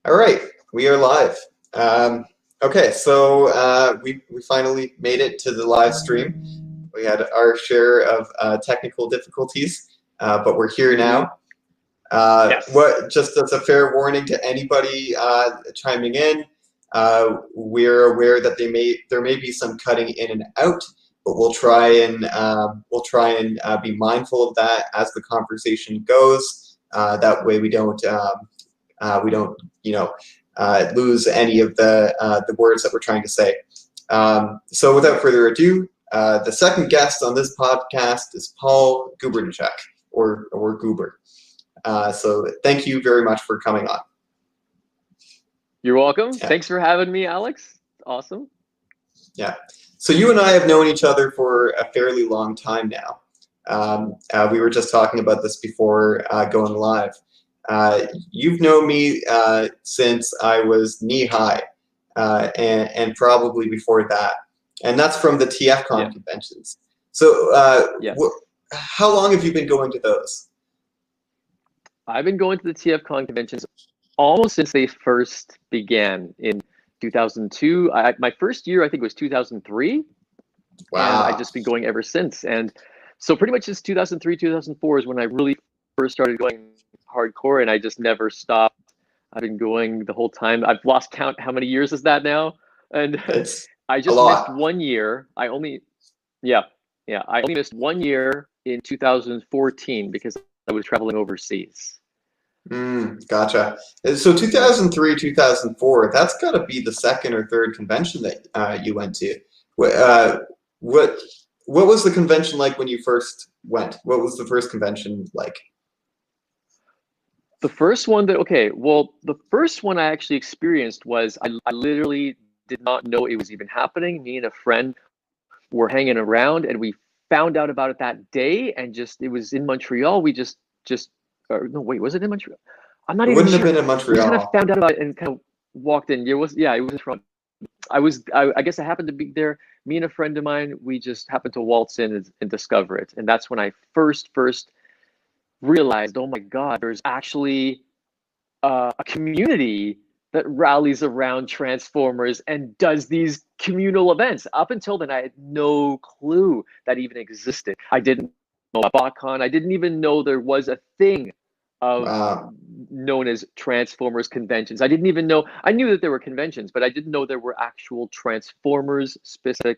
All right, we are live. Okay, so we finally made it to the live stream. We had our share of technical difficulties, but we're here now. Yes. Just as a fair warning to anybody chiming in, we're aware that there may be some cutting in and out, but we'll try and be mindful of that as the conversation goes. That way we don't lose any of the words that we're trying to say. So without further ado, the second guest on this podcast is Paul Gubernachuck, or Goober. So thank you very much for coming on. You're welcome. Yeah. Thanks for having me, Alex. Awesome. Yeah. So you and I have known each other for a fairly long time now. We were just talking about this before going live. You've known me since I was knee-high, and probably before that. And that's from the TFcon conventions. So Yes. How long have you been going to those? I've been going to the TFcon conventions almost since they first began in 2002. My first year, I think, was 2003. Wow. And I've just been going ever since. And so pretty much since 2003, 2004 is when I really first started going hardcore, and I just never stopped. I've been going the whole time. I've lost count. How many years is that now? And It's I just a lot. missed 1 year. I only missed 1 year in 2014 because I was traveling overseas. Gotcha. So 2003, 2004, that's got to be the second or third convention that you went to. What was the convention like when you first went? What was the first convention like? The first one the first one I actually experienced was I literally did not know it was even happening. Me and a friend were hanging around, and we found out about it that day, and it was in Montreal. We no, wait, was it in Montreal? I'm not It even wouldn't sure. have been in We just Montreal. kind of found out about it and kind of walked in. It was from. I guess I happened to be there. Me and a friend of mine, we just happened to waltz in and discover it, and that's when I first realized, oh my God, there's actually a community that rallies around Transformers and does these communal events. Up until then, I had no clue that even existed. I didn't know about BotCon. I didn't even know there was a thing of known as Transformers conventions. I didn't even know. I knew that there were conventions, but I didn't know there were actual Transformers specific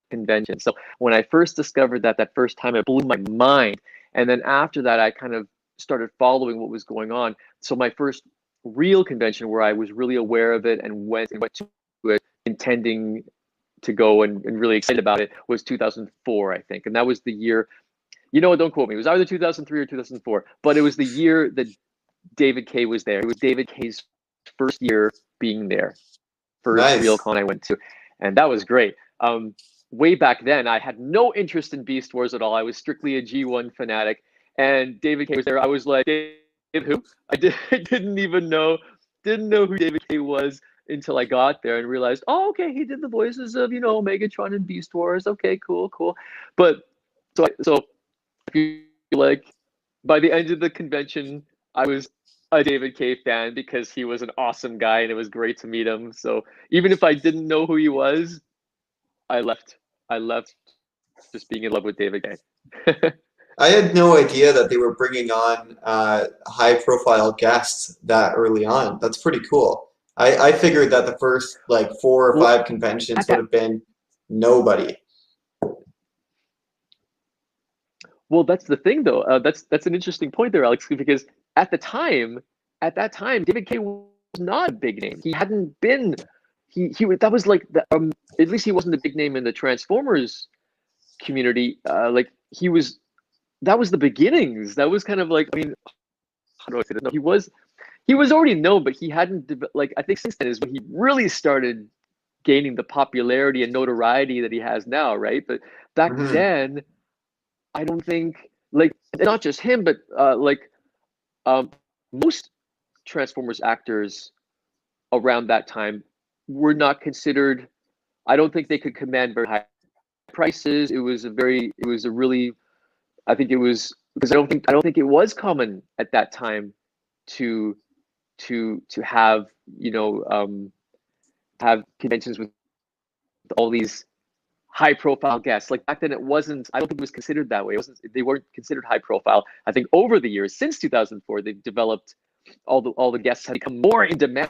conventions. So when I first discovered that first time, it blew my mind. And then after that, I kind of started following what was going on. So my first real convention where I was really aware of it and went to it intending to go and really excited about it was 2004, I think. And that was the year, don't quote me, it was either 2003 or 2004, but it was the year that David K was there. It was David K's first year being there. First real con I went to. And that was great. Way back then, I had no interest in Beast Wars at all. I was strictly a G1 fanatic. And David K was there. I was like, Dave who? I didn't know who David K was until I got there and realized, oh, okay, he did the voices of, Megatron and Beast Wars. Okay, cool. But so I feel like by the end of the convention, I was a David K fan because he was an awesome guy and it was great to meet him. So even if I didn't know who he was, I left just being in love with David K. I had no idea that they were bringing on high-profile guests that early on. That's pretty cool. I figured that the first 4 or 5 conventions would have been nobody. Well, that's the thing, though. That's an interesting point there, Alex, because at that time, David K was not a big name. He hadn't been. That was like at least he wasn't a big name in the Transformers community. That was the beginnings. That was kind of like, how do I say this? No, he was already known, but he hadn't, I think since then is when he really started gaining the popularity and notoriety that he has now, right? But back then, I don't think, not just him, but most Transformers actors around that time were not considered, I don't think they could command very high prices. I think it was because I don't think it was common at that time to to have have conventions with all these high profile guests. Like back then, it wasn't. I don't think it was considered that way. It wasn't. They weren't considered high profile. I think over the years, since 2004, they've developed all the guests have become more in demand,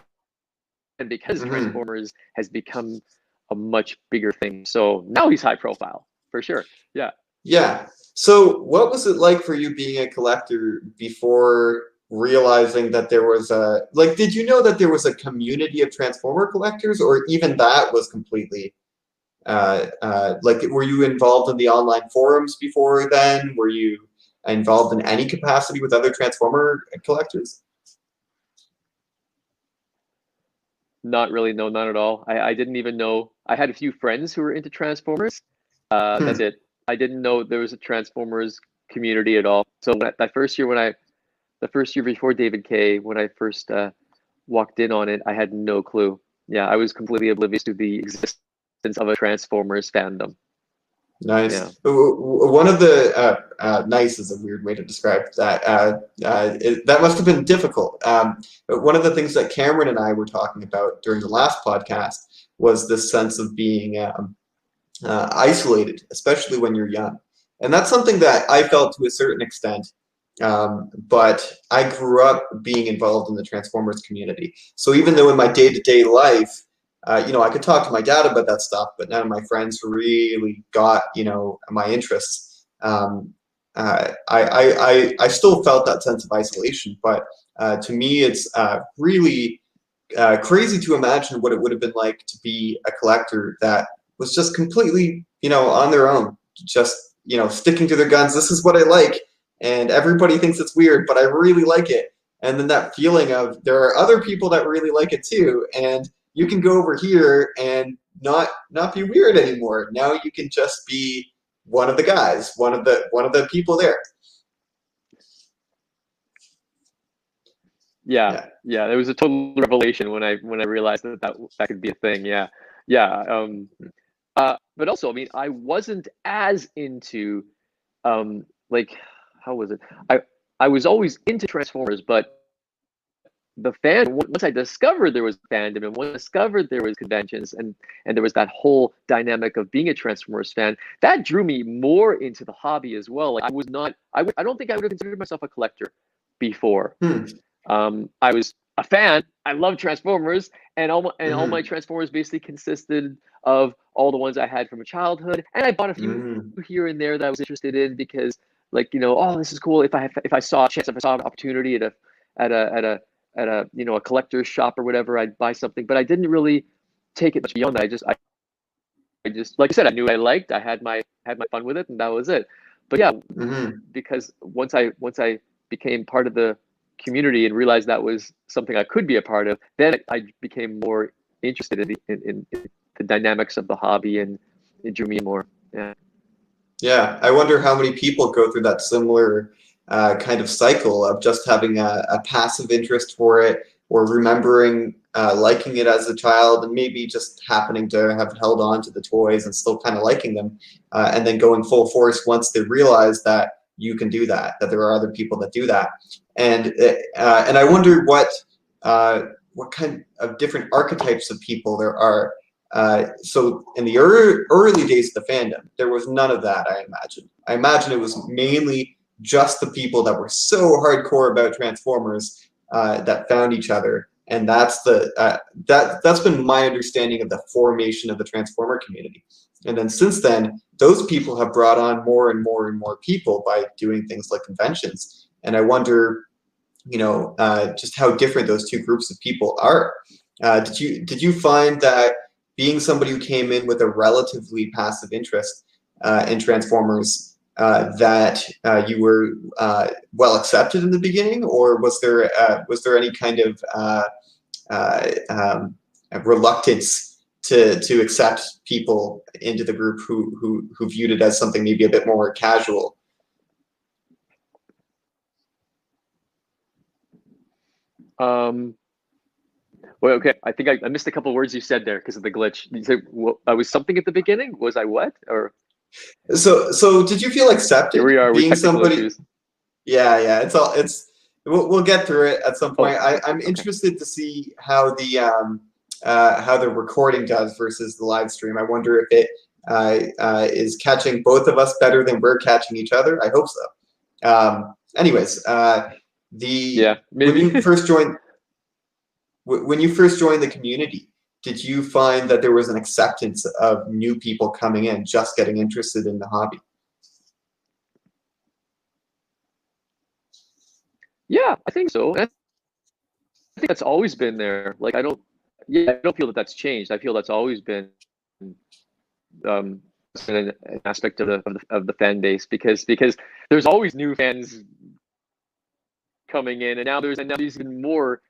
and because Transformers has become a much bigger thing. So now he's high profile for sure. Yeah. Yeah. So what was it like for you being a collector before realizing that there was a, like, did you know that there was a community of Transformer collectors, or even that was completely, like, were you involved in the online forums before then? Were you involved in any capacity with other Transformer collectors? Not really, no, not at all. I didn't even know. I had a few friends who were into Transformers. That's it. I didn't know there was a Transformers community at all. So that first year the first year before David K, when I first walked in on it, I had no clue. Yeah, I was completely oblivious to the existence of a Transformers fandom. Nice. Yeah. One of the nice is a weird way to describe that. That must have been difficult. But one of the things that Cameron and I were talking about during the last podcast was this sense of being isolated, especially when you're young. And that's something that I felt to a certain extent. But I grew up being involved in the Transformers community. So even though in my day-to-day life, I could talk to my dad about that stuff, but none of my friends really got, my interests. I still felt that sense of isolation, but to me, it's really crazy to imagine what it would have been like to be a collector that was just completely, on their own, just, sticking to their guns. This is what I like, and everybody thinks it's weird, but I really like it. And then that feeling of there are other people that really like it too, and you can go over here and not be weird anymore. Now you can just be one of the guys, one of the people there. Yeah. It was a total revelation when I realized that could be a thing. Yeah. But also, I mean, I wasn't as into, like, how was it? I was always into Transformers, but the once I discovered there was fandom, and once I discovered there was conventions, and there was that whole dynamic of being a Transformers fan, that drew me more into the hobby as well. Like I don't think I would have considered myself a collector before. I was a fan. I love Transformers, and all my Transformers basically consisted of all the ones I had from childhood, and I bought a few here and there that I was interested in because, like, oh, this is cool. If I saw a chance, if I saw an opportunity at a a collector's shop or whatever, I'd buy something. But I didn't really take it much beyond that. I just like I said, I knew what I liked. I had my fun with it, and that was it. But yeah, because once I became part of the community and realized that was something I could be a part of, then I became more interested in the dynamics of the hobby, and it drew me more. Yeah, I wonder how many people go through that similar kind of cycle of just having a passive interest for it, or remembering liking it as a child, and maybe just happening to have held on to the toys and still kind of liking them, and then going full force once they realize that you can do that, that there are other people that do that. And I wonder what kind of different archetypes of people there are. So in the early days of the fandom, there was none of that, I imagine. I imagine it was mainly just the people that were so hardcore about Transformers that found each other. And that's that's been my understanding of the formation of the Transformer community. And then since then, those people have brought on more and more and more people by doing things like conventions. And I wonder, just how different those two groups of people are. Did you find that being somebody who came in with a relatively passive interest in Transformers, that you were well accepted in the beginning, or was there any kind of reluctance to accept people into the group who viewed it as something maybe a bit more casual? Well, okay. I think I missed a couple of words you said there because of the glitch. You said I was something at the beginning. Was I what? Or so did you feel accepted here we are. being With technical somebody? issues. Yeah, it's we'll get through it at some point. I'm Okay. interested to see how the recording does versus the live stream. I wonder if it is catching both of us better than we're catching each other. I hope so. Anyways, Yeah, when maybe. when you first joined the community, did you find that there was an acceptance of new people coming in, just getting interested in the hobby? Yeah, I think so. And I think that's always been there. Like I don't feel that that's changed. I feel that's always been um an aspect of the fan base because there's always new fans coming in, and now there's even more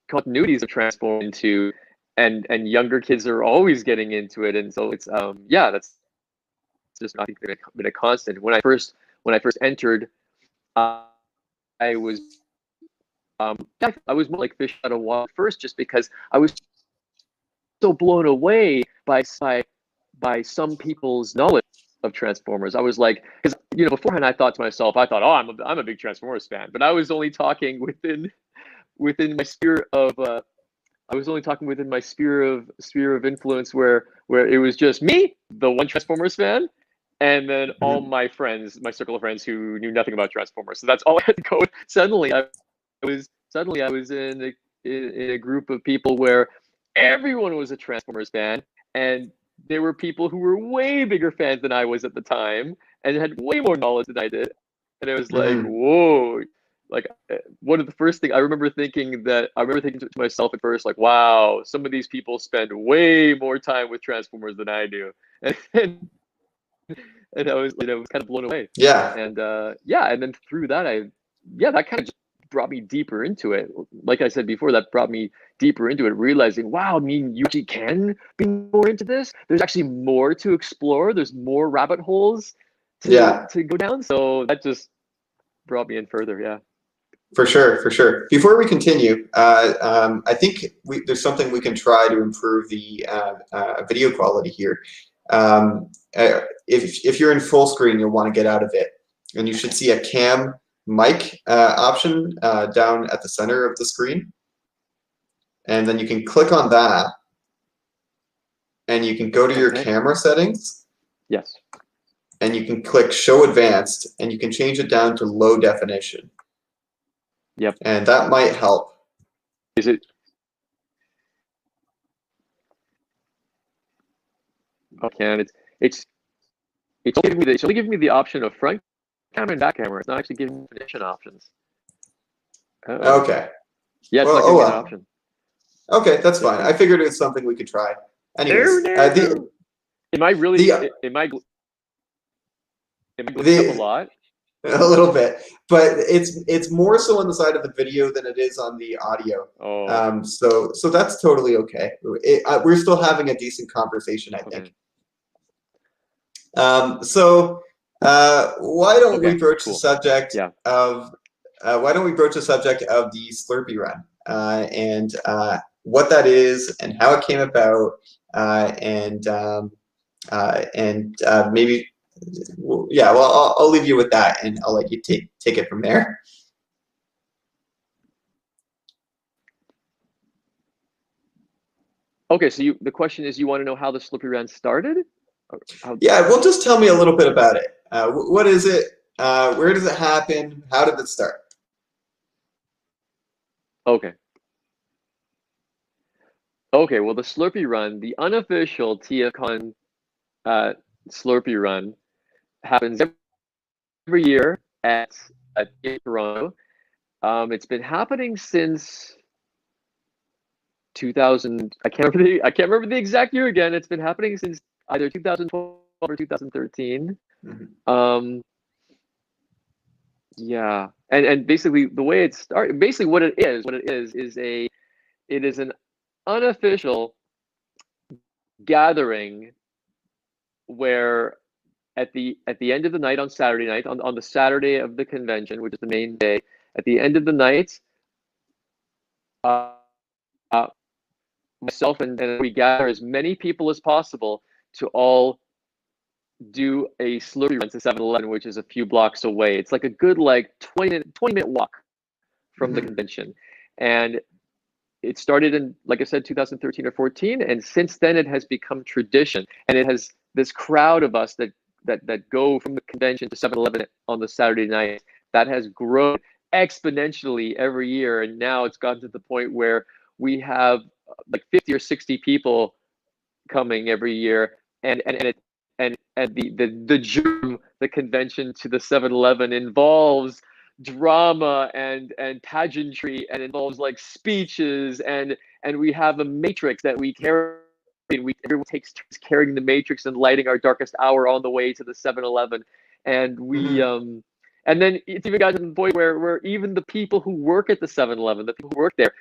continuities of transform into, and younger kids are always getting into it, and so it's yeah, that's just not been a constant. When I first entered, uh, I was I was more like fish out of water first, just because I was so blown away by some people's knowledge of Transformers. I was like, because beforehand I thought, oh, I'm a big Transformers fan, but I was only talking within my sphere of I was only talking within my sphere of influence, where it was just me, the one Transformers fan, and then all Mhm. my friends, my circle of friends who knew nothing about Transformers. So that's all I had to go with. Suddenly I was in a group of people where everyone was a Transformers fan, and there were people who were way bigger fans than I was at the time and had way more knowledge than I did. And it was like, Mhm. whoa. Like one of the first things I remember thinking to myself at first, like, wow, some of these people spend way more time with Transformers than I do. And I was, kind of blown away. Yeah, And yeah, and then through that, that kind of just brought me deeper into it. Like I said before, that brought me deeper into it, realizing, wow, I mean, you actually can be more into this. There's actually more to explore. There's more rabbit holes yeah. to go down. So that just brought me in further. Yeah. For sure, for sure. Before we continue, I think there's something we can try to improve the video quality here. If you're in full screen, you'll want to get out of it, and you should see a cam mic option down at the center of the screen, and then you can click on that, and you can go to your Okay. camera settings, Yes. and you can click Show Advanced, and you can change it down to low definition, Yep. and that might help. Is it okay? And it's only giving me the option of front camera and back camera. It's not actually giving me definition options. Oh. Okay. Yeah, it's Well, not oh giving me that well. option. Okay, that's fine. I Interesting. figured it's something we could try. Oh Anyways, no! Am I really? the Am I glitching up a the lot? a little bit, but it's more so on the side of the video than it is on the audio. Oh, So that's totally okay. We're still having a decent conversation, I think. okay. So why don't we Okay, broach the cool. subject Yeah. of the Slurpee Run and what that is and how it came about and maybe yeah. Well, I'll leave you with that, and I'll let you take it from there. Okay, so the question is, you want to know how the Slurpee Run started? Or how? Yeah, well, just tell me a little bit about it. What is it? Where does it happen? How did it start? Okay. Okay. Well, the Slurpee Run, the unofficial TFcon uh, Slurpee Run, happens every year at Toronto. It's been happening since 2000. I can't remember the exact year again. It's been happening since either 2012 or 2013. Mhm. Yeah, and basically the way it started, basically what it is it is an unofficial gathering where at the end of the night on Saturday night, on the Saturday of the convention, which is the main day, at the end of the night, uh, uh, myself and we gather as many people as possible to all do a Slurpee Run to 7-Eleven, which is a few blocks away. It's like a good like 20-minute walk from the convention. And it started in, like I said, 2013 or 14, and since then it has become tradition. And it has this crowd of us that go from the convention to 7-Eleven on the Saturday night that has grown exponentially every year, and now it's gotten to the point where we have like 50 or 60 people coming every year, and the germ, the convention to the 7-Eleven involves drama and pageantry, and involves like speeches, and we have a matrix that we carry. Everyone takes turns carrying the matrix and lighting our darkest hour on the way to the 7-Eleven, and we and then it's even gotten to the point where even the people who work at the 7-Eleven, the people who work there,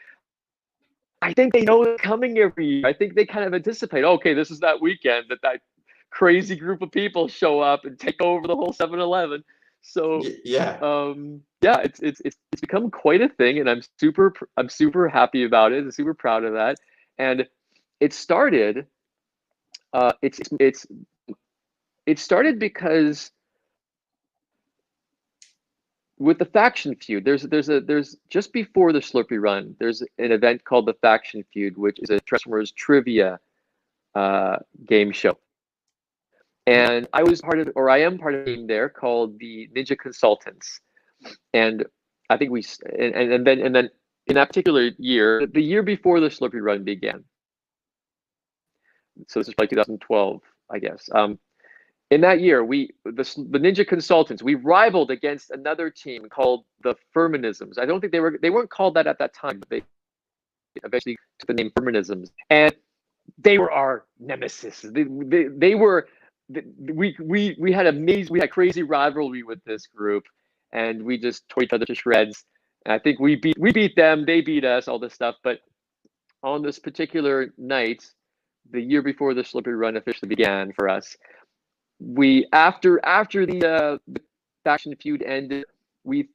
I think they know they're coming every year. I think they kind of anticipate, okay, this is that weekend that crazy group of people show up and take over the whole 7-Eleven. So yeah, yeah, it's become quite a thing, and I'm super happy about it. I'm super proud of that. And it started it started because with the faction feud, there's just before the Slurpee Run, there's an event called the Faction Feud, which is a Transformers trivia game show. And I was part of, or I am part of a team there called the Ninja Consultants. And I think and then in that particular year, the year before the Slurpee Run began. So this is probably 2012, I guess. In that year, the Ninja Consultants, we rivaled against another team called the Feminisms. I don't think they weren't called that at that time, but they eventually took the name Feminisms, and they were our nemesis. They were. We had crazy rivalry with this group, and we just tore each other to shreds. And I think we beat them, they beat us, all this stuff. But on this particular night, the year before the Slurpee Run officially began for us, after the faction feud ended, we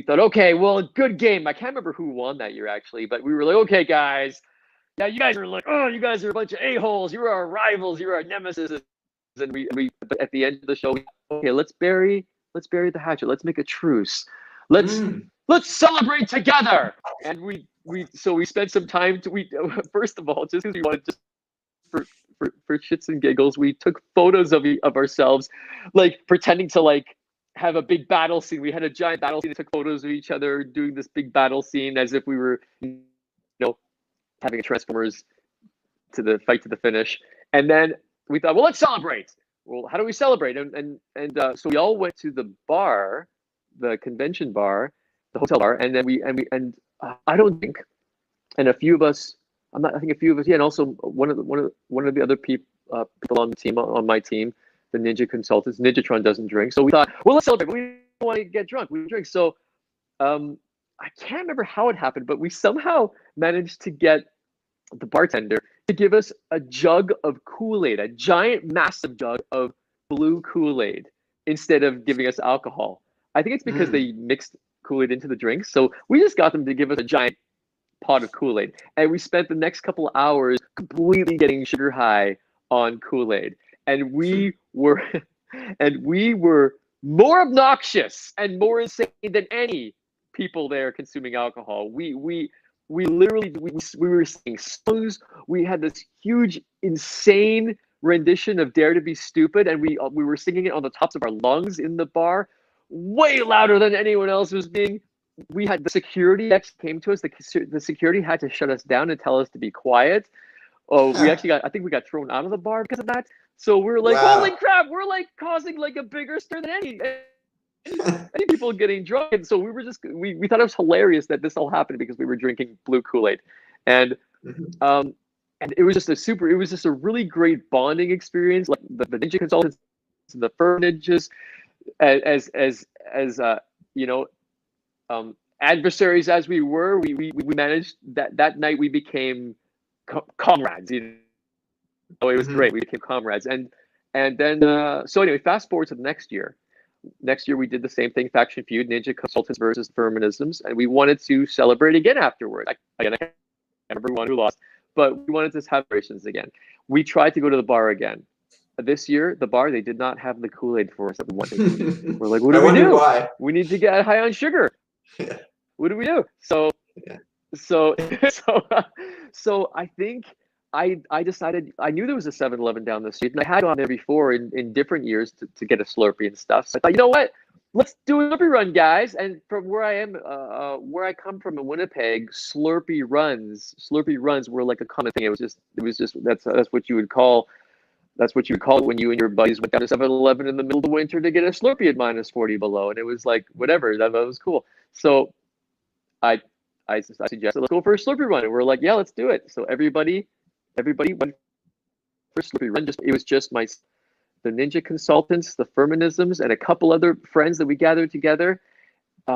thought, okay, well, good game. I can't remember who won that year actually, but we were like, okay, guys, yeah, you guys are like, oh, you guys are a bunch of a-holes. You're our rivals. You're our nemesis. And but at the end of the show, okay, let's bury the hatchet. Let's make a truce. Let's celebrate together. And we spent some time first of all, just because we wanted to, for shits and giggles, we took photos of ourselves, like pretending to like have a big battle scene. We had a giant battle scene and took photos of each other doing this big battle scene as if we were, having a Transformers to the fight to the finish. And then we thought, well, let's celebrate. Well, how do we celebrate? So we all went to the bar, the convention bar, the hotel bar, and then I don't think, and a few of us, I think a few of us, yeah, and also one of the other people on the team, on my team, the Ninja Consultants, Ninjatron doesn't drink, so we thought, well, let's celebrate. We don't want to get drunk. We drink. So, I can't remember how it happened, but we somehow managed to get the bartender to give us a jug of Kool-Aid, a giant, massive jug of blue Kool-Aid, instead of giving us alcohol. I think it's because they mixed Kool-Aid into the drinks. So we just got them to give us a giant pot of Kool-Aid. And we spent the next couple of hours completely getting sugar high on Kool-Aid. And we were more obnoxious and more insane than any people there consuming alcohol. We literally were singing songs. We had this huge, insane rendition of "Dare to Be Stupid," and we were singing it on the tops of our lungs in the bar, way louder than anyone else was being. We had the security actually came to us. The security had to shut us down and tell us to be quiet. Oh, we actually I think we got thrown out of the bar because of that. So we were like, holy crap, we're like causing like a bigger stir than any people getting drunk. And so we were just we thought it was hilarious that this all happened because we were drinking blue Kool-Aid. And and it was just a really great bonding experience. Like the Ninja Consultants and the Fur Ninjas, as adversaries as we were, we managed that night. We became comrades. It was great. We became comrades. And then so anyway, fast forward to the next year. Next year we did the same thing, Faction Feud, Ninja Consultants versus Feminisms, and we wanted to celebrate again afterward. I can't remember who won, who lost, but we wanted to have celebrations again. We tried to go to the bar again. this year, the bar, they did not have the Kool-Aid for us that we wanted. We're like, what I do we wonder do? why. We need to get high on sugar. Yeah. What do we do? So, Yeah. so I think I decided, I knew there was a 7-Eleven down the street, and I had gone there before in different years to get a Slurpee and stuff. So I thought, you know what? Let's do a Slurpee Run, guys. And from where I am, where I come from in Winnipeg, Slurpee runs were like a common thing. It was just that's what you would call. That's what you would call it when you and your buddies went down to 7-Eleven in the middle of the winter to get a Slurpee at -40 below, and it was like whatever. That was cool. So I suggested, let's go for a Slurpee Run, and we're like, yeah, let's do it. So everybody went for Slurpee Run. It was just the Ninja Consultants, the Feminisms, and a couple other friends that we gathered together.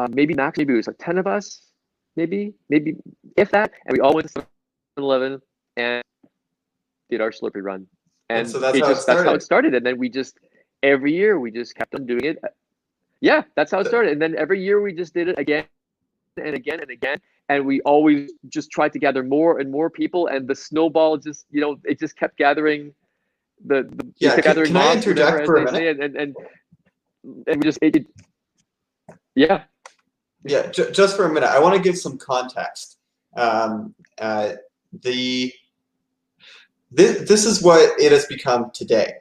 Maybe it was like 10 of us, maybe if that, and we all went to 7-Eleven and did our Slurpee Run. And so that's how it started. And then every year we just kept on doing it. Yeah, that's how it started. And then every year we just did it again and again and again. And we always just tried to gather more and more people. And the snowball just, it just kept gathering. Can I interject for a minute? And we just, yeah, just for a minute. I want to give some context. This is what it has become today.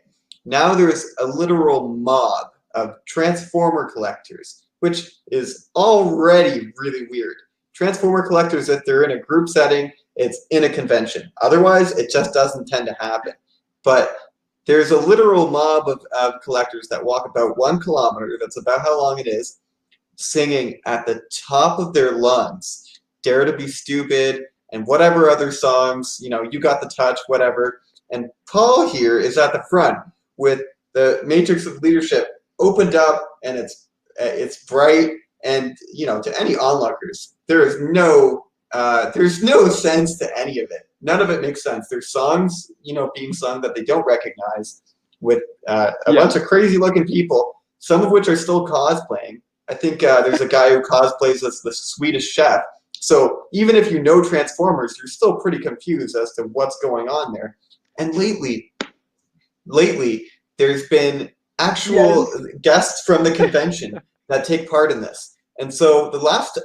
Now there's a literal mob of Transformer collectors, which is already really weird. Transformer collectors, if they're in a group setting, it's in a convention. Otherwise, it just doesn't tend to happen. But there's a literal mob of collectors that walk about 1 kilometer, that's about how long it is, singing at the top of their lungs, Dare to Be Stupid, and whatever other songs, You Got the Touch, whatever. And Paul here is at the front with the Matrix of Leadership opened up, and it's bright. And to any onlookers, there's no sense to any of it. None of it makes sense. There's songs, being sung that they don't recognize with a bunch of crazy-looking people, some of which are still cosplaying. I think there's a guy who cosplays as the Swedish Chef. So even if you know Transformers, you're still pretty confused as to what's going on there. And lately, there's been actual guests from the convention that take part in this. And so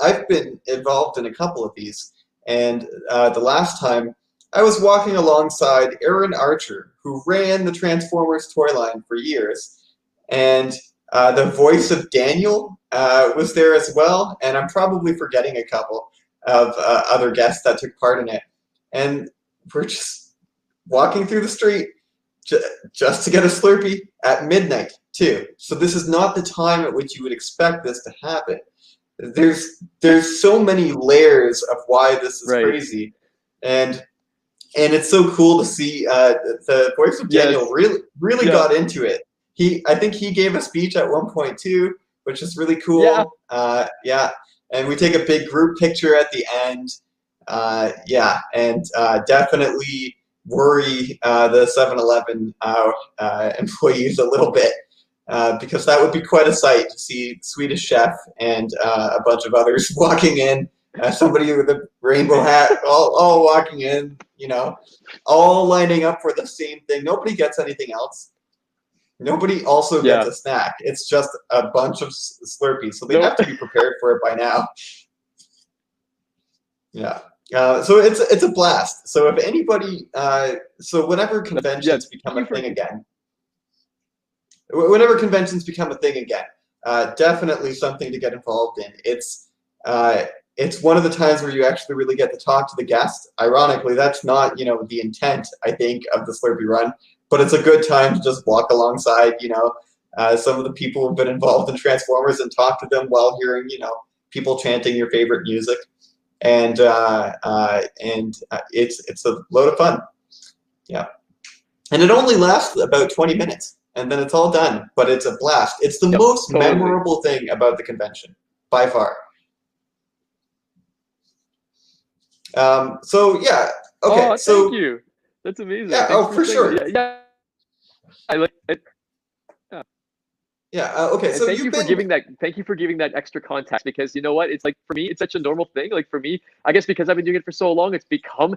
I've been involved in a couple of these. And the last time, I was walking alongside Aaron Archer, who ran the Transformers toy line for years. And the voice of Daniel was there as well. And I'm probably forgetting a couple of other guests that took part in it. And we're just walking through the street just to get a Slurpee at midnight, too. So this is not the time at which you would expect this to happen. There's so many layers of why this is crazy. And it's so cool to see the voice of Daniel really got into it. I think he gave a speech at one point, too, which is really cool. And we take a big group picture at the end. And definitely worry the 7-Eleven employees a little bit, because that would be quite a sight to see Swedish Chef and a bunch of others walking in. Somebody with a rainbow hat, all walking in, all lining up for the same thing. Nobody gets anything else. Nobody also gets a snack. It's just a bunch of Slurpees, so they have to be prepared for it by now. Yeah. So it's a blast. So if anybody, whenever conventions become a thing again, definitely something to get involved in. It's one of the times where you actually really get to talk to the guest. Ironically, that's not the intent, I think, of the Slurpee Run. But it's a good time to just walk alongside, some of the people who've been involved in Transformers and talk to them while hearing, people chanting your favorite music, and it's a load of fun, And it only lasts about 20 minutes, and then it's all done. But it's a blast. It's the most memorable thing about the convention by far. Okay. Oh, thank you. That's amazing. Yeah. Thanks for sure. Yeah. I like it. Okay. And so thank you for giving that extra context, because you know what? It's like, for me, it's such a normal thing. Like, for me, I guess because I've been doing it for so long, it's become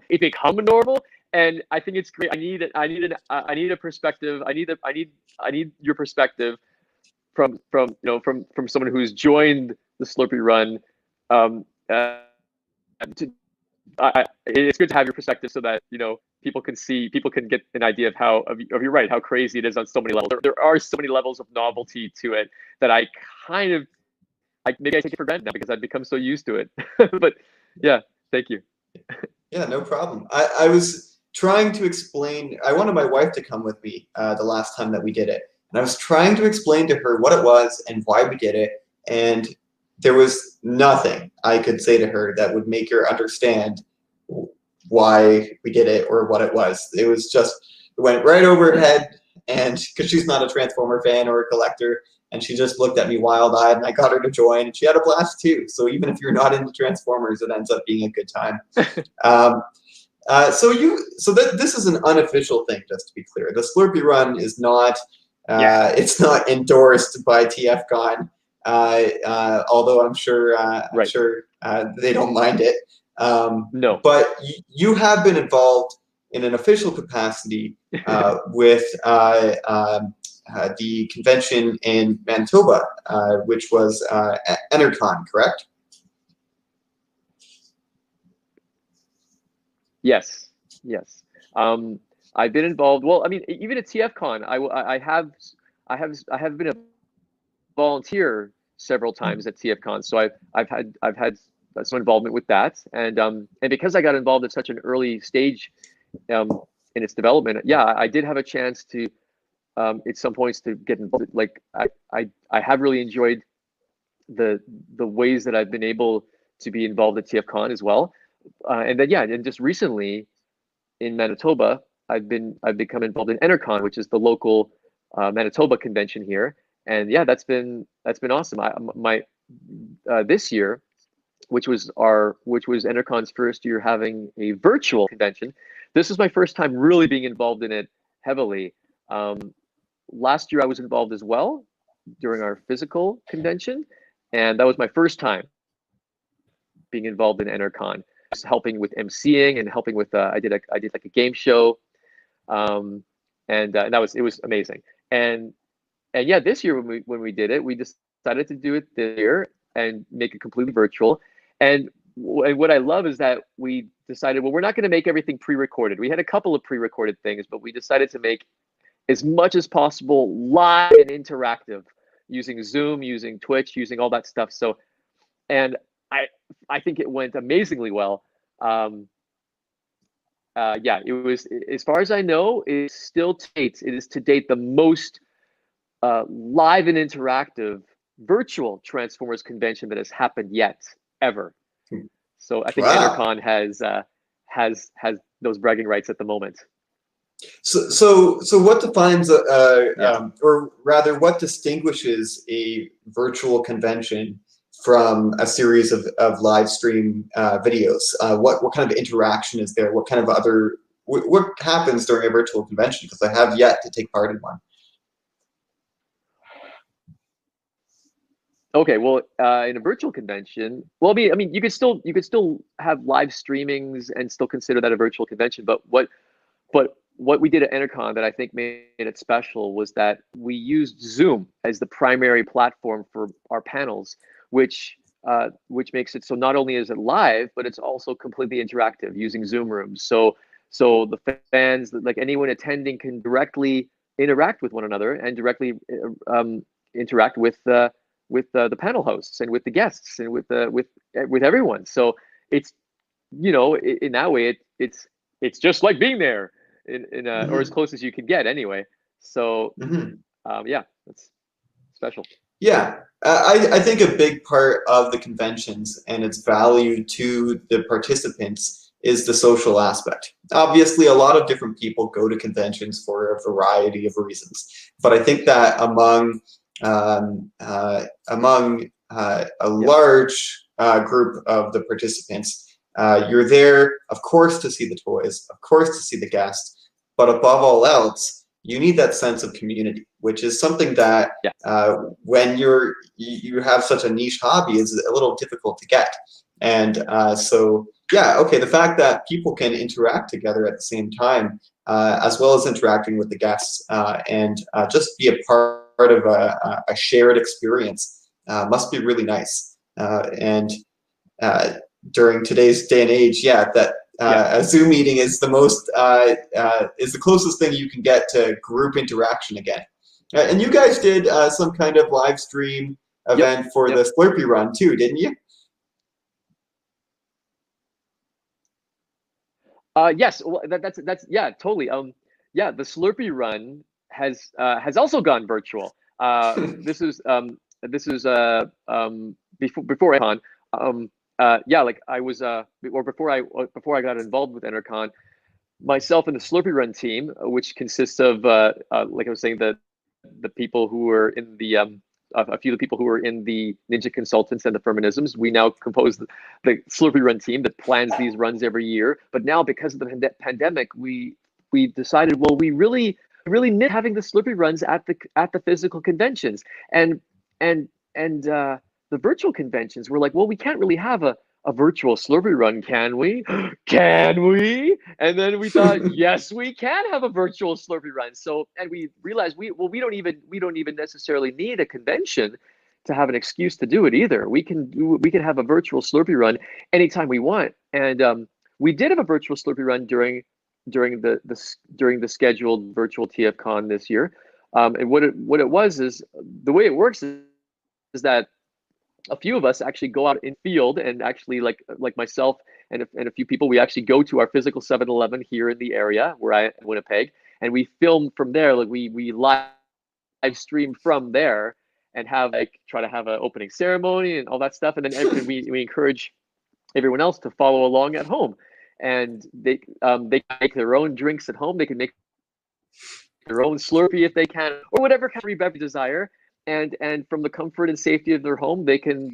normal. and I think it's great. I need a perspective. I need your perspective from from someone who's joined the Slurpee Run. Um, uh, to, it's good to have your perspective so that people can get an idea of you're right, how crazy it is on so many levels. There are so many levels of novelty to it that I kind of maybe I take it for granted now because I've become so used to it. But yeah, thank you. Yeah, no problem. I was trying to explain. I wanted my wife to come with me the last time that we did it, and I was trying to explain to her what it was and why we did it, and there was nothing I could say to her that would make her understand why we did it or what it was. It was just, it went right over her head, and because she's not a Transformer fan or a collector, and she just looked at me wild-eyed, and I got her to join, and she had a blast too. So even if you're not into Transformers, it ends up being a good time. This is an unofficial thing, just to be clear. The Slurpee Run is not, it's not endorsed by TFcon, although I'm sure, they don't mind it. No. But you have been involved in an official capacity with the convention in Manitoba, which was EnterCon, correct? Yes, yes. I've been involved. Well, I mean, even at TFcon, I have been a volunteer several times at TFcon, so I've had some involvement with that, and because I got involved at such an early stage in its development, yeah, I did have a chance to at some points to get involved. Like I have really enjoyed the ways that I've been able to be involved at TFcon as well, and then and just recently in Manitoba, I've become involved in EnterCon, which is the local Manitoba convention here, and yeah, that's been awesome. This year, which was EnterCon's first year having a virtual convention. This is my first time really being involved in it heavily. Last year I was involved as well during our physical convention, and that was my first time being involved in EnterCon, just helping with emceeing and helping with I did like a game show, and it was amazing. And yeah, this year when we did it, we decided to do it this year and make it completely virtual. And what I love is that we decided, well, we're not going to make everything pre-recorded. We had a couple of pre-recorded things, but we decided to make as much as possible live and interactive, using Zoom, using Twitch, using all that stuff. So, and I think it went amazingly well. Yeah, it was, as far as I know, it is to date the most live and interactive virtual Transformers convention that has happened yet, ever. So I think EnterCon has those bragging rights at the moment. So what defines or rather, what distinguishes a virtual convention from a series of live stream videos? What kind of interaction is there? What kind of what happens during a virtual convention? Because I have yet to take part in one. Okay, well, in a virtual convention, well, I mean, you could still have live streamings and still consider that a virtual convention. But what we did at EnterCon that I think made it special was that we used Zoom as the primary platform for our panels, which makes it so not only is it live, but it's also completely interactive using Zoom rooms. So the fans, like anyone attending, can directly interact with one another and directly interact with the panel hosts and with the guests and with everyone. So it's, in that way it's just like being there or as close as you can get anyway. So yeah, that's special. Yeah, I think a big part of the conventions and its value to the participants is the social aspect. Obviously, a lot of different people go to conventions for a variety of reasons, but I think that among a large group of the participants, you're there, of course, to see the toys, of course, to see the guests, but above all else, you need that sense of community, which is something that when you have such a niche hobby is a little difficult to get. And so yeah, okay, the fact that people can interact together at the same time, as well as interacting with the guests, and just be a part of a shared experience, must be really nice. And during today's day and age, yeah, that a Zoom meeting is the most is the closest thing you can get to group interaction again. And you guys did some kind of live stream event for the Slurpee Run too, didn't you? Yes, well, that's yeah, totally. Yeah, the Slurpee Run has also gone virtual. This is before TFcon. Yeah, like I was or before I got involved with Entercon, myself and the Slurpee Run team, which consists of like I was saying, the people who were in the a few of the people who were in the Ninja Consultants and the Feminisms. We now compose the Slurpee Run team that plans these runs every year. But now, because of the pandemic, we decided, well, we really miss having the Slurpee Runs at the physical conventions, and the virtual conventions. We're like, well, we can't really have a virtual Slurpee Run, can we? Can we? And then we thought, yes, we can have a virtual Slurpee Run. So, and we realized we don't even necessarily need a convention to have an excuse to do it either. We can have a virtual Slurpee Run anytime we want. And we did have a virtual Slurpee Run during the scheduled virtual TFcon this year. And what it was is, the way it works is that a few of us actually go out in field, and actually like myself and a few people, we actually go to our physical 7-Eleven here in the area where I Winnipeg, and we film from there. Like we live stream from there, and try to have an opening ceremony and all that stuff, and then we encourage everyone else to follow along at home, and they can make their own drinks at home. They can make their own Slurpee if they can, or whatever kind of beverage desire. And from the comfort and safety of their home, we can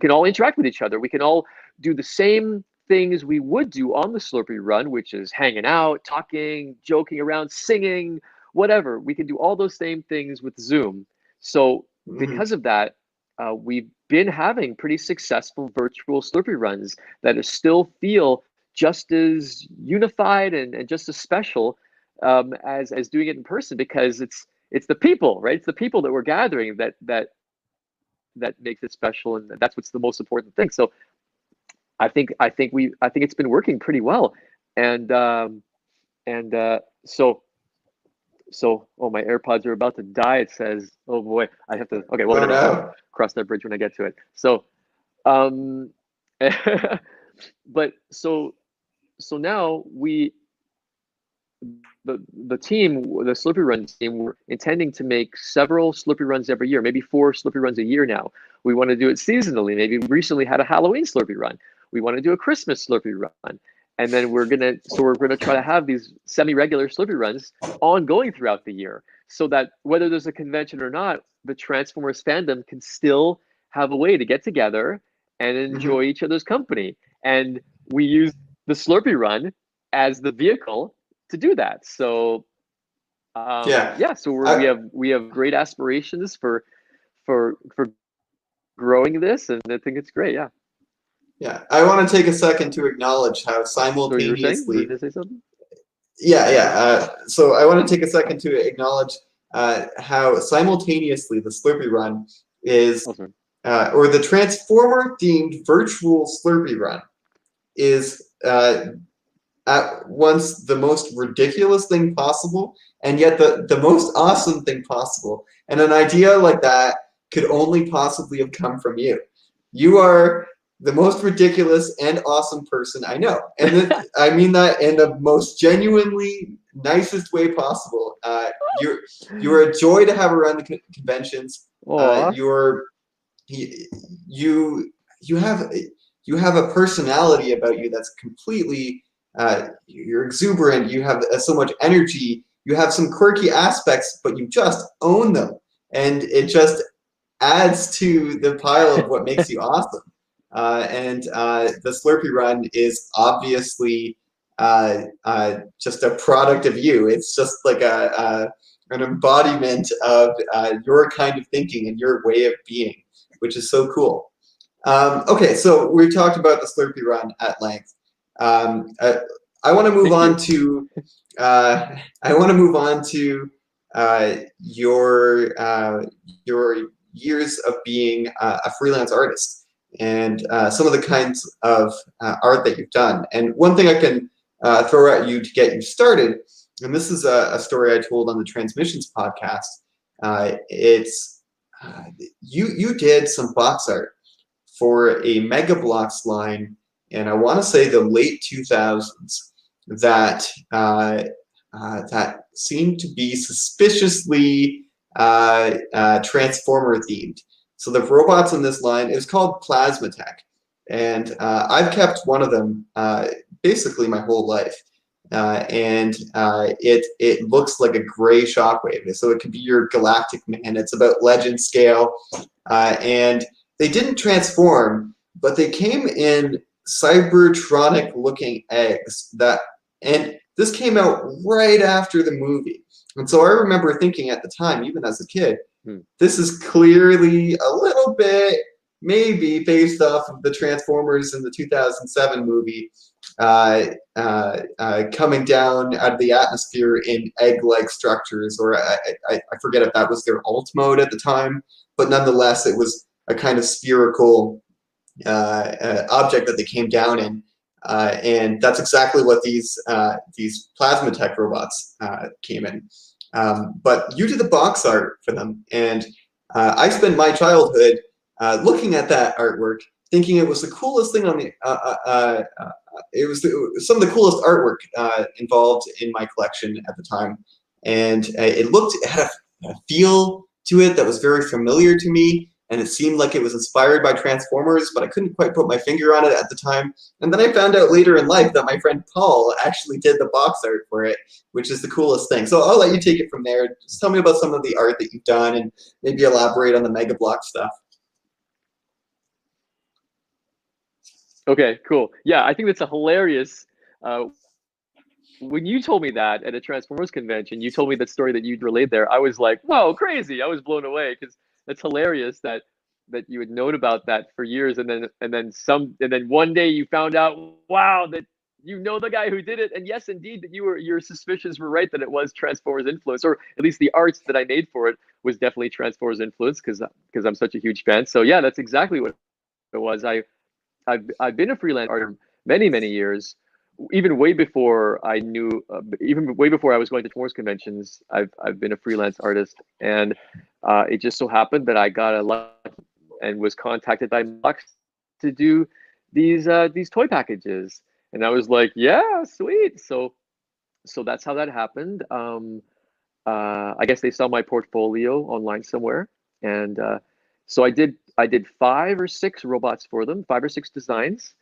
all interact with each other. We can all do the same things we would do on the Slurpee Run, which is hanging out, talking, joking around, singing, whatever. We can do all those same things with Zoom. So because of that, we've been having pretty successful virtual Slurpee Runs that still feel just as unified and just as special as doing it in person, because it's the people, right? It's the people that we're gathering that makes it special, and that's what's the most important thing. So I think it's been working pretty well, and so oh, my AirPods are about to die. It says, oh boy, I have to. Okay, well, I'll cross that bridge when I get to it. So, but so now the team, the Slurpee Run team, we're intending to make several Slurpee Runs every year, maybe 4 Slurpee Runs a year now. We want to do it seasonally. Maybe we recently had a Halloween Slurpee Run. We want to do a Christmas Slurpee Run. And then we're gonna try to have these semi-regular Slurpee Runs ongoing throughout the year, so that whether there's a convention or not, the Transformers fandom can still have a way to get together and enjoy each other's company. And we use the Slurpee Run as the vehicle to do that. So so we have great aspirations for growing this, and I think it's great. Yeah, I want to take a second to acknowledge how simultaneously. So you were saying? Did you say something? So I want to take a second to acknowledge how simultaneously the Slurpee Run is, or the Transformer-themed virtual Slurpee Run is at once the most ridiculous thing possible, and yet the most awesome thing possible. And an idea like that could only possibly have come from you. You are the most ridiculous and awesome person I know. And I mean that in the most genuinely nicest way possible. You're a joy to have around the conventions. You have a personality about you that's completely, you're exuberant, you have so much energy, you have some quirky aspects, but you just own them. And it just adds to the pile of what makes you awesome. And the Slurpee Run is obviously just a product of you. It's just like an embodiment of your kind of thinking and your way of being, which is so cool. Okay, so we talked about the Slurpee Run at length. I want to move Thank on you. to I want to move on to your years of being a freelance artist and some of the kinds of art that you've done. And one thing I can throw at you to get you started, and this is a story I told on the Transmissions podcast. It's you did some box art for a Mega Bloks line, and I want to say the late 2000s that that seemed to be suspiciously Transformer themed. So the robots on this line, it was called Plasmatech, and I've kept one of them basically my whole life. It looks like a gray shockwave, so it could be your galactic man. It's about legend scale, and they didn't transform, but they came in Cybertronic looking eggs and this came out right after the movie. And so I remember thinking at the time, even as a kid, this is clearly a little bit maybe based off of the Transformers in the 2007 movie coming down out of the atmosphere in egg-like structures, or I forget if that was their alt mode at the time, but nonetheless, it was a kind of spherical object that they came down in, and that's exactly what these Plasmatech robots came in. But you did the box art for them, and I spent my childhood looking at that artwork, thinking it was the coolest thing on the. It was some of the coolest artwork involved in my collection at the time, and it had a feel to it that was very familiar to me. And it seemed like it was inspired by Transformers, but I couldn't quite put my finger on it at the time. And then I found out later in life that my friend Paul actually did the box art for it, which is the coolest thing. So I'll let you take it from there. Just tell me about some of the art that you've done and maybe elaborate on the Mega Bloks stuff. Okay, cool. Yeah, I think that's a hilarious. When you told me that at a Transformers convention, you told me that story that you'd relayed there. I was like, "Whoa, crazy!" I was blown away because that's hilarious that you had known about that for years, and then one day you found out, wow, that you know the guy who did it, and yes, indeed, that your suspicions were right that it was Transformers influence, or at least the arts that I made for it was definitely Transformers influence because I'm such a huge fan. So yeah, that's exactly what it was. I've been a freelance artist for many years, even way before I knew, even way before I was going to Transformers conventions. I've been a freelance artist, and it just so happened that I got a lucky and was contacted by Bloks to do these toy packages, and I was like, yeah, sweet. So that's how that happened. I guess they saw my portfolio online somewhere, and so I did 5 or 6 robots for them, 5 or 6 designs.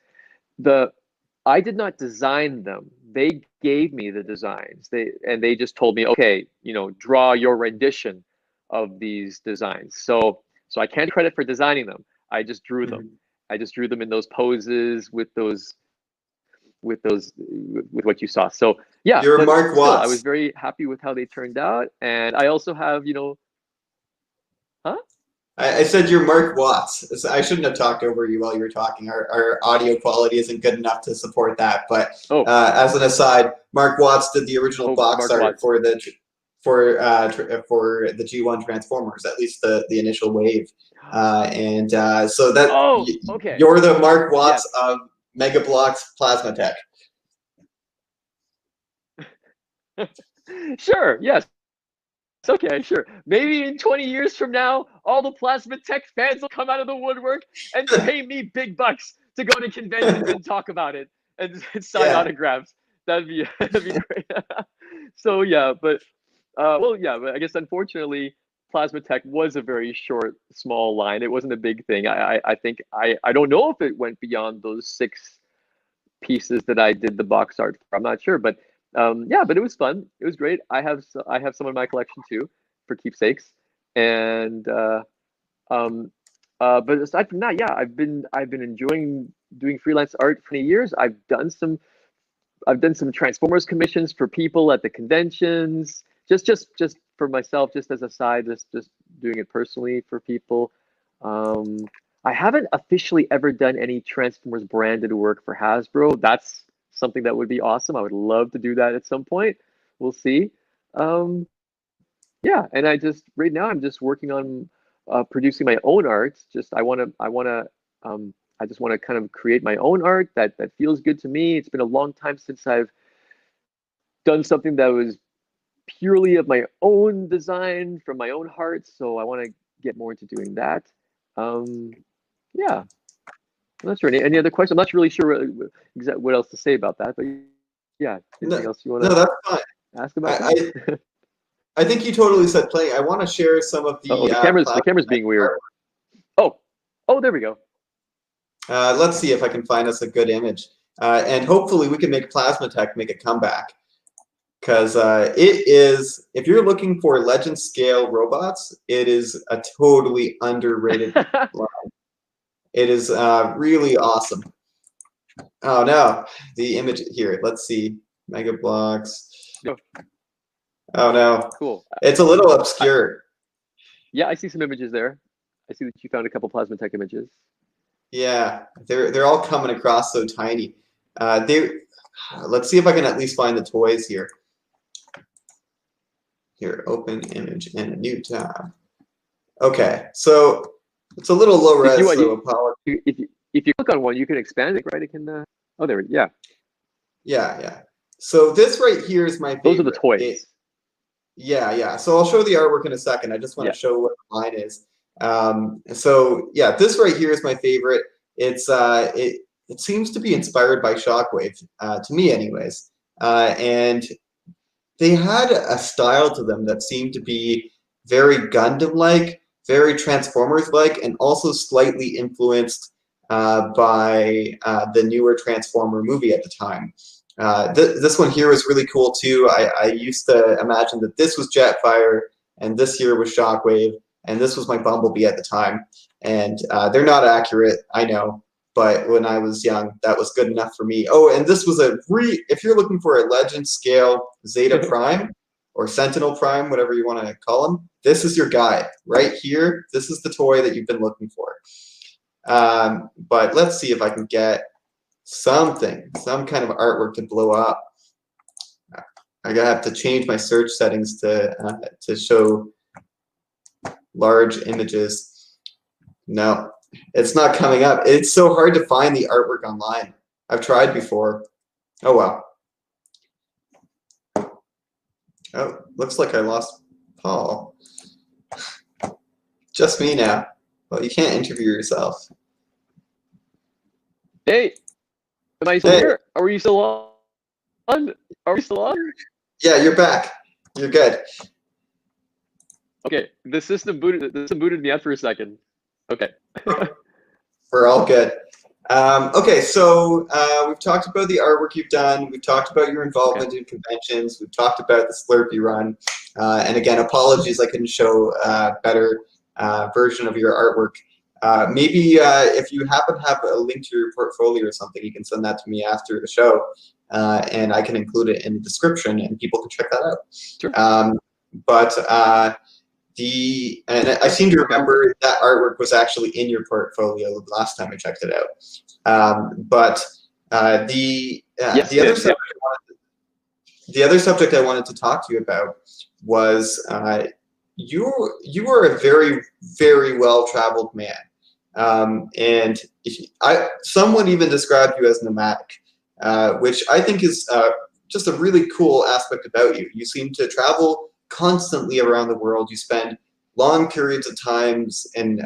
I did not design them. They gave me the designs. They just told me, okay, draw your rendition of these designs. So I can't credit for designing them. I just drew them. I just drew them in those poses with what you saw. So yeah, You're but Mark still, I was Watts. very happy with how they turned out. And I also have, huh? I said you're Mark Watts. I shouldn't have talked over you while you were talking. Our audio quality isn't good enough to support that. But Oh, as an aside, Mark Watts did the original box Mark art Watts. for the G1 Transformers, at least the initial wave. So that Oh, okay. you're the Mark Watts Yes. of Mega Bloks Plasmatech. Sure. Yes. Okay, sure. Maybe in 20 years from now, all the Plasmatech fans will come out of the woodwork and pay me big bucks to go to conventions and talk about it and sign Yeah. autographs. That'd be great. So yeah, but well, yeah, but I guess unfortunately, Plasmatech was a very short, small line. It wasn't a big thing. I think I don't know if it went beyond those 6 pieces that I did the box art for. I'm not sure, but yeah, but it was fun. It was great. I have some in my collection too, for keepsakes. And but aside from that, yeah, I've been enjoying doing freelance art for many years. I've done some Transformers commissions for people at the conventions, just for myself, just as a side, just doing it personally for people. Um, I haven't officially ever done any Transformers branded work for Hasbro. That's something that would be awesome. I would love to do that at some point. We'll see. Yeah, and right now I'm just working on producing my own art. I just want to kind of create my own art that feels good to me. It's been a long time since I've done something that was purely of my own design from my own heart. So I want to get more into doing that. Yeah, I'm not sure. Any other questions? I'm not really sure what else to say about that, but yeah, anything else you want No, to that's fine. ask about I, that? I think you totally said plenty. I want to share some of Oh, the the camera's being weird. Oh, there we go. let's see if I can find us a good image. And hopefully we can make Plasma Tech make a comeback. Because it is, if you're looking for legend scale robots, it is a totally underrated line. It is really awesome. Oh no, the image here. Let's see, Mega Blocks. Oh no, Cool. it's a little obscure. Yeah, I see some images there. I see that you found a couple Plasma Tech images. Yeah, they're all coming across so tiny. Let's see if I can at least find the toys here. Here, open image in a new tab. Okay, so it's a little low res, so apologies. If you click on one, you can expand it, right? It can. Oh, there. Yeah. Yeah. So this right here is my favorite. Those are the toys. Yeah. So I'll show the artwork in a second. I just want to show what the line is. So yeah, this right here is my favorite. It's it seems to be inspired by Shockwave, to me anyways. And they had a style to them that seemed to be very Gundam-like, very Transformers-like, and also slightly influenced by the newer Transformer movie at the time. This one here was really cool too. I used to imagine that this was Jetfire, and this here was Shockwave, and this was my Bumblebee at the time. And they're not accurate, I know, but when I was young, that was good enough for me. Oh, and this was if you're looking for a legend scale Zeta Prime or Sentinel Prime, whatever you want to call them, this is your guy right here. This is the toy that you've been looking for. But let's see if I can get some kind of artwork to blow up. I gotta have to change my search settings to show large images. No. It's not coming up. It's so hard to find the artwork online. I've tried before. Oh, well. Oh, looks like I lost Paul. Just me now. Well, you can't interview yourself. Hey, am I still here? Are we still on? Are we still on? Yeah, you're back. You're good. Okay, the system booted me out for a second. Okay. We're all good. Okay, so we've talked about the artwork you've done. We've talked about your involvement in conventions. We've talked about the Slurpee Run. And again, apologies I couldn't show a better version of your artwork. Maybe if you happen to have a link to your portfolio or something, you can send that to me after the show. And I can include it in the description and people can check that out. Sure. And I seem to remember that artwork was actually in your portfolio the last time I checked it out. The other subject I wanted to talk to you about was you are a very, very well-traveled man. And someone even described you as nomadic, which I think is just a really cool aspect about you. You seem to travel constantly around the world. You spend long periods of times in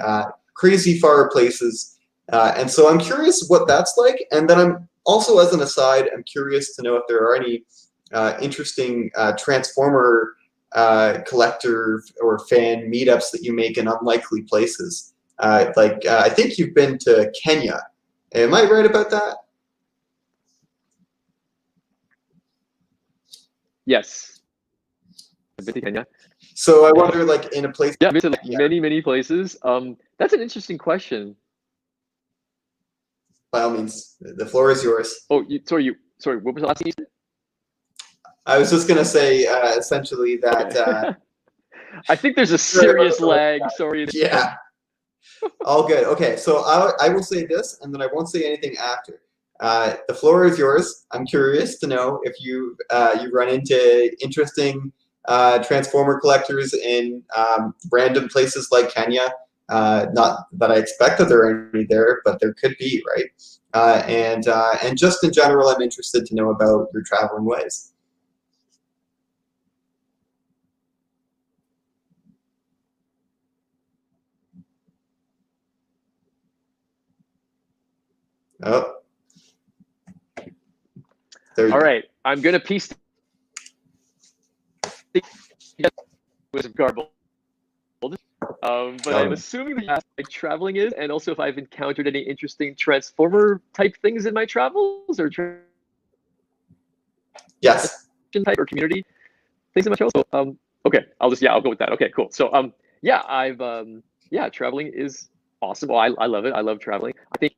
crazy far places. And so I'm curious what that's like. And then I'm also, as an aside, I'm curious to know if there are any interesting Transformer collector or fan meetups that you make in unlikely places. I think you've been to Kenya. Am I right about that? Yes. I've been to Kenya. So I wonder, like, in a place. Yeah, I've been to like many places. That's an interesting question. By all means, the floor is yours. Oh, sorry. What was the last thing you said? I was just gonna say essentially that. I think there's a serious lag. Sorry. Yeah. All good. Okay, so I will say this, and then I won't say anything after. The floor is yours. I'm curious to know if you run into interesting transformer collectors in random places like Kenya. Not that I expect that there are any there, but there could be, right? And just in general, I'm interested to know about your traveling ways. Oh, there you All go. right, I'm gonna piece was garbled. But I'm assuming that you asked what traveling is, and also if I've encountered any interesting transformer type things in my travels, or Yes. type or community things in my travels. So, okay, I'll go with that. Okay, cool. So, yeah, yeah, traveling is awesome. Well, I love it. I love traveling. I think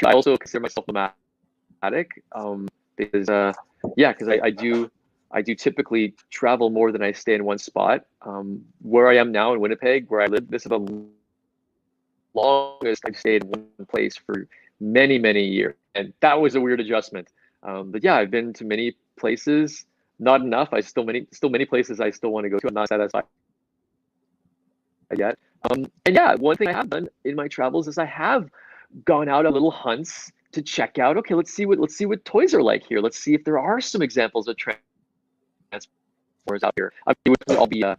I also consider myself nomadic, because yeah, because I do typically travel more than I stay in one spot. Where I am now in Winnipeg, where I live, this is the longest I've stayed in one place for many, many years. And that was a weird adjustment. But yeah, I've been to many places, not enough. Still many places I still want to go to. I'm not satisfied yet. And yeah, one thing I have done in my travels is I have gone out on little hunts to check out, okay, let's see what toys are like here. Let's see if there are some examples of transformers out here. I mean, it would all be I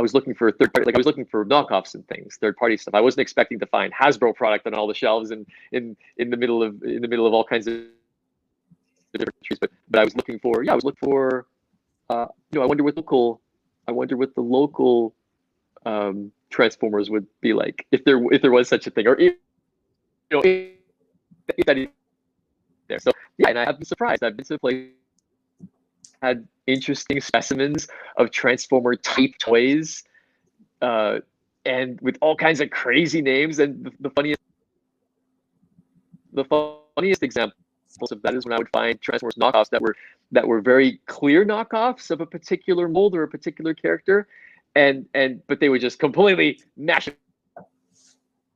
was looking for third party, like I was looking for knockoffs and things, third party stuff. I wasn't expecting to find Hasbro product on all the shelves and in the middle of all kinds of different trees. But I was looking for, yeah, I was looking for I wonder what the local Transformers would be like if there was such a thing, or if that is there. So yeah, and I have been surprised. I've been to a place had interesting specimens of Transformer type toys, and with all kinds of crazy names. And the funniest examples of that is when I would find Transformers knockoffs that were very clear knockoffs of a particular mold or a particular character, but they would just completely mash it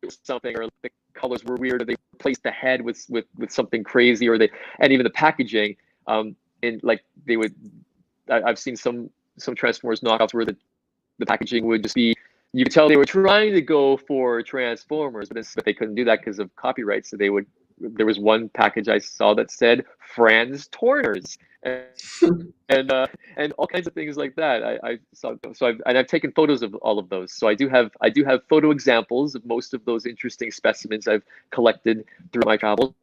with something, or the colors were weird, or they replaced the head with something crazy, and even the packaging, and like they would. I've seen some Transformers knockoffs where the packaging would just be, you could tell they were trying to go for Transformers, but they couldn't do that because of copyright. So there was one package I saw that said Franz Torners, and all kinds of things like that. I saw, so I've taken photos of all of those. So I do have photo examples of most of those interesting specimens I've collected through my travels.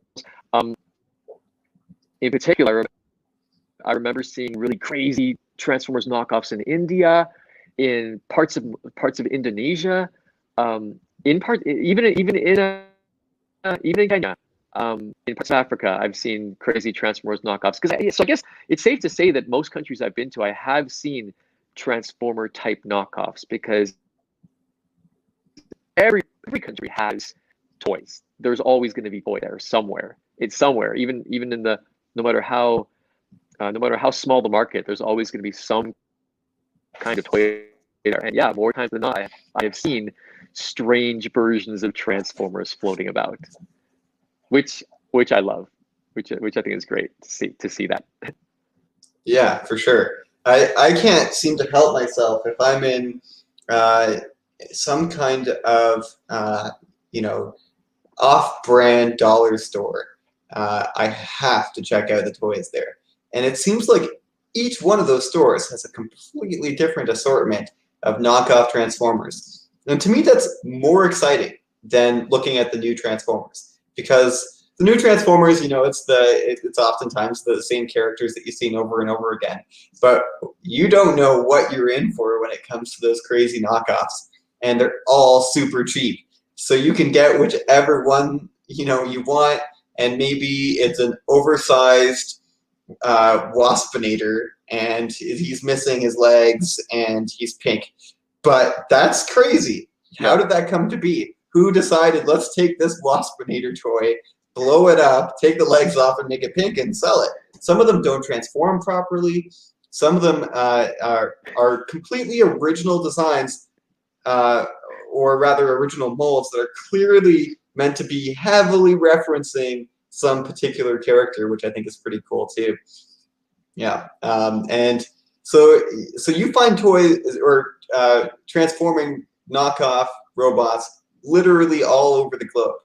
In particular, I remember seeing really crazy Transformers knockoffs in India, in parts of Indonesia, even in Kenya, in parts of Africa. I've seen crazy Transformers knockoffs. So I guess it's safe to say that most countries I've been to, I have seen Transformer type knockoffs, because every country has toys. There's always going to be toy there somewhere. It's somewhere, even in the no matter how small the market, there's always going to be some kind of toy there. And yeah, more times than not, I have seen strange versions of Transformers floating about, which I love, which I think is great to see that. Yeah, for sure. I can't seem to help myself if I'm in some kind of off-brand dollar store. I have to check out the toys there, and it seems like each one of those stores has a completely different assortment of knockoff Transformers. And to me, that's more exciting than looking at the new Transformers, because the new Transformers, it's oftentimes the same characters that you've seen over and over again, but you don't know what you're in for when it comes to those crazy knockoffs, and they're all super cheap. So you can get whichever one you want, and maybe it's an oversized Waspinator, and he's missing his legs, and he's pink. But that's crazy. How did that come to be? Who decided, let's take this Waspinator toy, blow it up, take the legs off, and make it pink and sell it? Some of them don't transform properly. Some of them are completely original designs, or rather original molds that are clearly meant to be heavily referencing some particular character, which I think is pretty cool too. Yeah, and so you find toys or transforming knockoff robots literally all over the globe.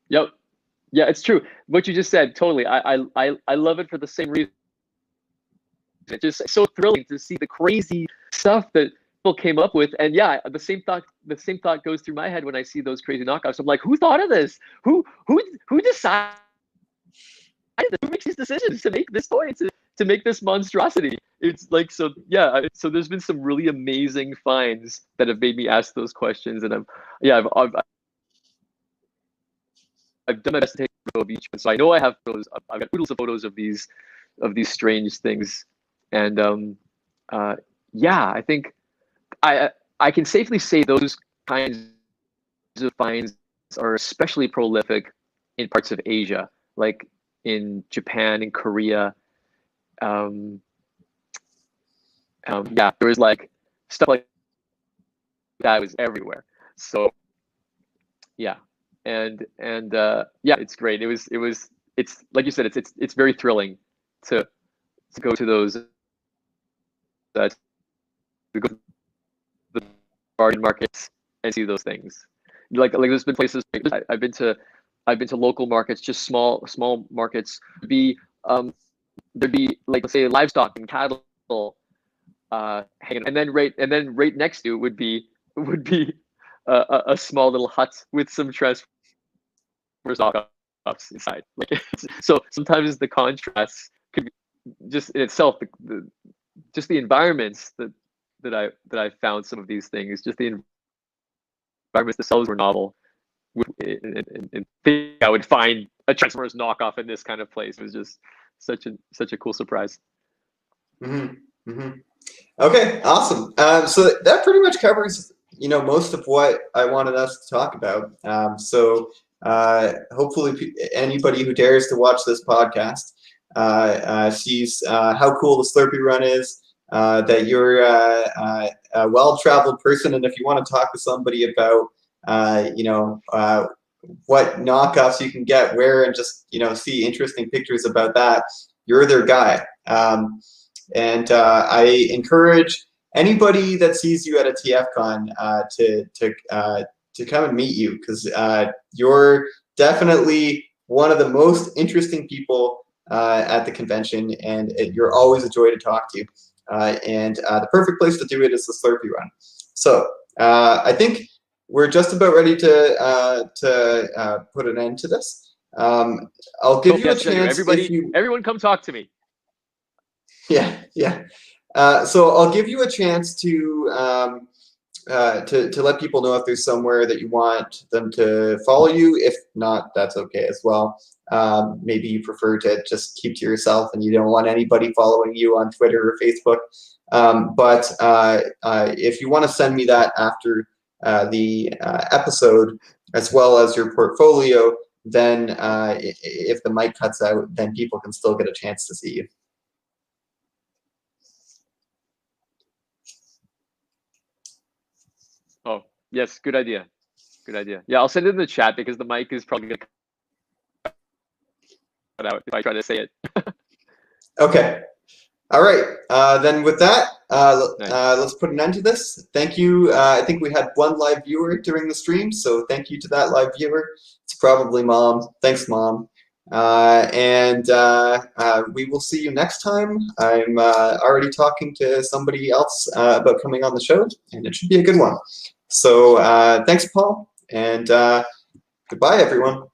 Yep. Yeah, it's true. What you just said, totally. I love it for the same reason. It's just so thrilling to see the crazy stuff that people came up with. And yeah, the same thought goes through my head when I see those crazy knockoffs. I'm like, who thought of this? Who decided? Who makes these decisions to make this toy, to make this monstrosity? It's like, so yeah. So there's been some really amazing finds that have made me ask those questions, and I've done my best to take a photo of each one. So I know I have photos. I've got oodles of photos of these strange things, and yeah, I think I can safely say those kinds of finds are especially prolific in parts of Asia, like in Japan and Korea. Yeah, there was like stuff like that was everywhere. So yeah, and yeah, it's great. It's like you said, it's very thrilling to go to those to go to the bargain markets and see those things. Like there's been places I've been to local markets, just small markets. There'd be like, let's say, livestock and cattle hanging, and then right next to it would be a small little hut with some Transformers knockoffs inside. Like, so sometimes the contrast could be just in itself, just the environments that I found some of these things, just the environments themselves were novel. And think I would find a Transformers knockoff in this kind of place. It was just such a cool surprise. Mm-hmm. Mm-hmm. Okay, awesome. So that pretty much covers, most of what I wanted us to talk about. So hopefully anybody who dares to watch this podcast sees how cool the Slurpee Run is, that you're a well-traveled person, and if you want to talk to somebody about what knockoffs you can get where, and just see interesting pictures about that, you're their guy. And I encourage anybody that sees you at a TFcon to come and meet you, because you're definitely one of the most interesting people at the convention, and you're always a joy to talk to. And the perfect place to do it is the Slurpee Run. So I think we're just about ready to put an end to this. I'll give you a chance. Everyone come talk to me. Yeah. So I'll give you a chance to let people know if there's somewhere that you want them to follow you. If not, that's okay as well. Maybe you prefer to just keep to yourself and you don't want anybody following you on Twitter or Facebook. But if you want to send me that after the episode, as well as your portfolio, then if the mic cuts out, then people can still get a chance to see you. Oh, yes, good idea. Good idea. Yeah, I'll send it in the chat because the mic is probably going to cut out if I try to say it. Okay. All right. Then with that, Nice. Let's put an end to this. Thank you. I think we had one live viewer during the stream, so thank you to that live viewer. It's probably Mom. Thanks, Mom. And we will see you next time. I'm already talking to somebody else about coming on the show, and it should be a good one. So thanks, Paul, and goodbye, everyone.